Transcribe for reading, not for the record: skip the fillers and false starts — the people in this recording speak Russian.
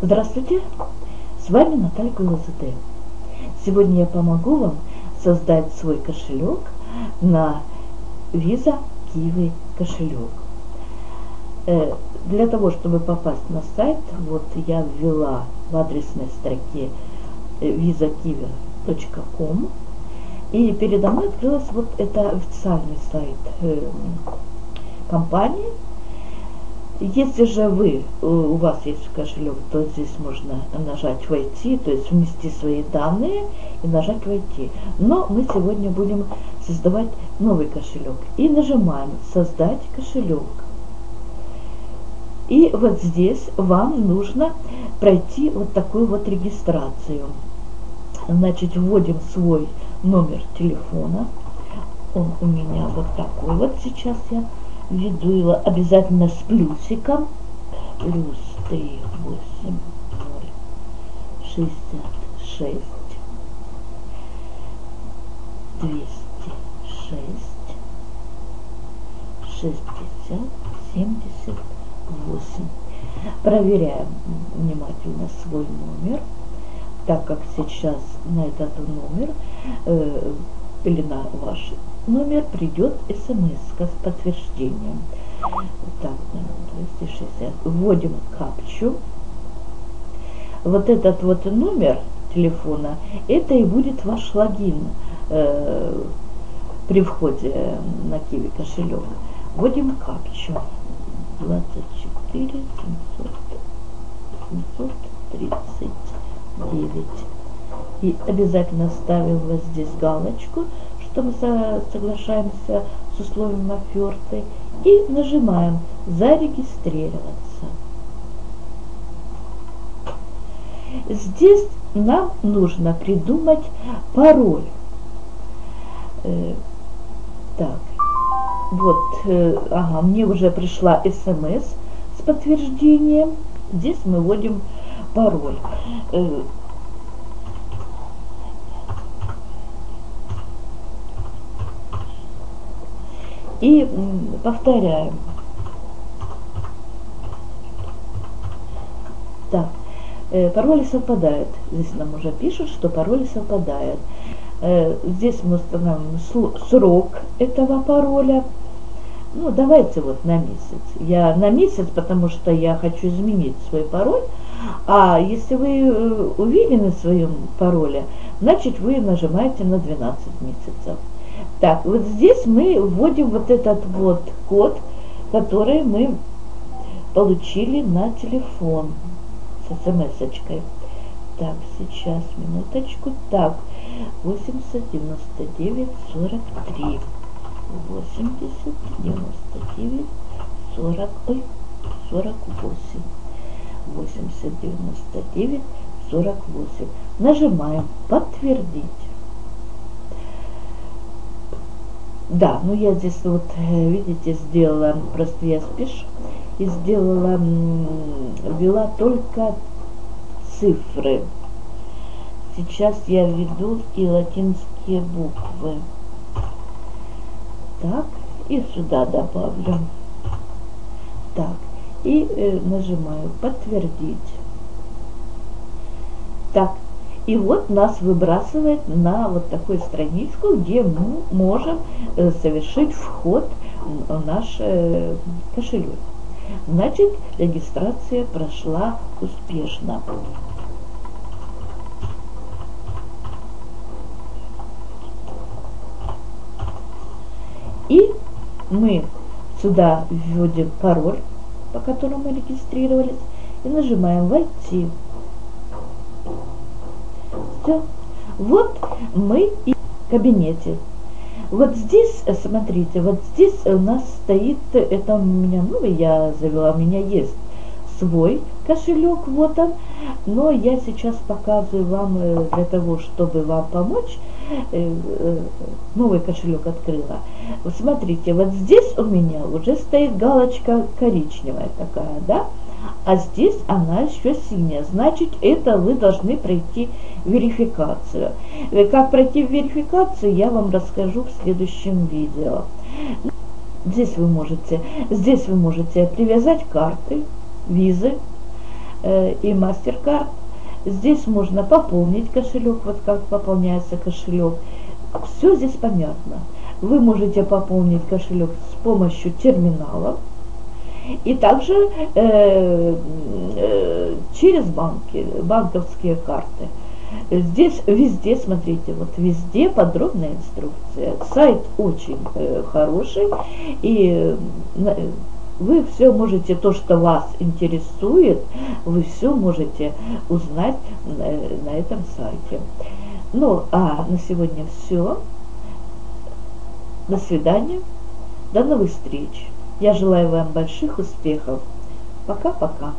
Здравствуйте, с вами Наталья Лозыте. Сегодня я помогу вам создать свой кошелек на Visa Kiwi кошелек. Для того, чтобы попасть на сайт, вот я ввела в адресной строке visakiwi.com, и передо мной открылся вот это официальный сайт компании. Если же у вас есть кошелек, то здесь можно нажать «Войти», то есть внести свои данные и нажать «Войти». Но мы сегодня будем создавать новый кошелек. И нажимаем «Создать кошелек». И вот здесь вам нужно пройти вот такую вот регистрацию. Значит, вводим свой номер телефона. Он у меня вот такой вот сейчас я введу его обязательно с плюсиком. Плюс 3, 8, 0, 66, 206, 60, 78. Проверяем внимательно свой номер, так как сейчас на этот номер или на ваш номер придет смс с подтверждением. Так, 260. Вводим капчу. Вот этот вот номер телефона, это и будет ваш логин при входе на Kiwi кошелек. Вводим капчу. 24 739. И обязательно ставим вот здесь галочку, что мы соглашаемся с условием оферты, и нажимаем «Зарегистрироваться». Здесь нам нужно придумать пароль. Так, вот, мне уже пришла смс с подтверждением. Здесь мы вводим пароль. И повторяем. Так, пароли совпадают. Здесь нам уже пишут, что пароли совпадают. Здесь мы устанавливаем срок этого пароля. Ну, давайте вот на месяц. Я на месяц, потому что я хочу изменить свой пароль. А если вы уверены в своем пароле, значит вы нажимаете на 12 месяцев. Так, вот здесь мы вводим вот этот вот код, который мы получили на телефон с смс-очкой. Так, сейчас, минуточку. Так, 80 99 43. 80 99 40, 48. 80 99 48. Нажимаем «Подтвердить». Да, ну я здесь вот, видите, сделала, просто я спешу, и сделала, ввела только цифры. Сейчас я введу и латинские буквы. Так, и сюда добавлю. Так, и нажимаю «Подтвердить». Так. И вот нас выбрасывает на вот такую страничку, где мы можем совершить вход в наш кошелек. Значит, регистрация прошла успешно. И мы сюда вводим пароль, по которому мы регистрировались, и нажимаем «Войти». Все. Вот мы и в кабинете. Вот здесь, смотрите, вот здесь у нас стоит, это у меня новый, я завела, у меня есть свой кошелек, вот он, но я сейчас показываю вам для того, чтобы вам помочь, новый кошелек открыла. Вот смотрите, вот здесь у меня уже стоит галочка коричневая такая, да? А здесь она еще синяя, значит, это вы должны пройти верификацию. Как пройти верификацию, я вам расскажу в следующем видео. Здесь вы можете привязать карты, визы, и MasterCard. Здесь можно пополнить кошелек, вот как пополняется кошелек. Все здесь понятно. Вы можете пополнить кошелек с помощью терминалов и также через банки, банковские карты. Здесь везде, смотрите, вот везде подробная инструкция. Сайт очень хороший, и вы все можете, то, что вас интересует, вы все можете узнать на этом сайте. Ну, а на сегодня все. До свидания. До новых встреч. Я желаю вам больших успехов. Пока-пока.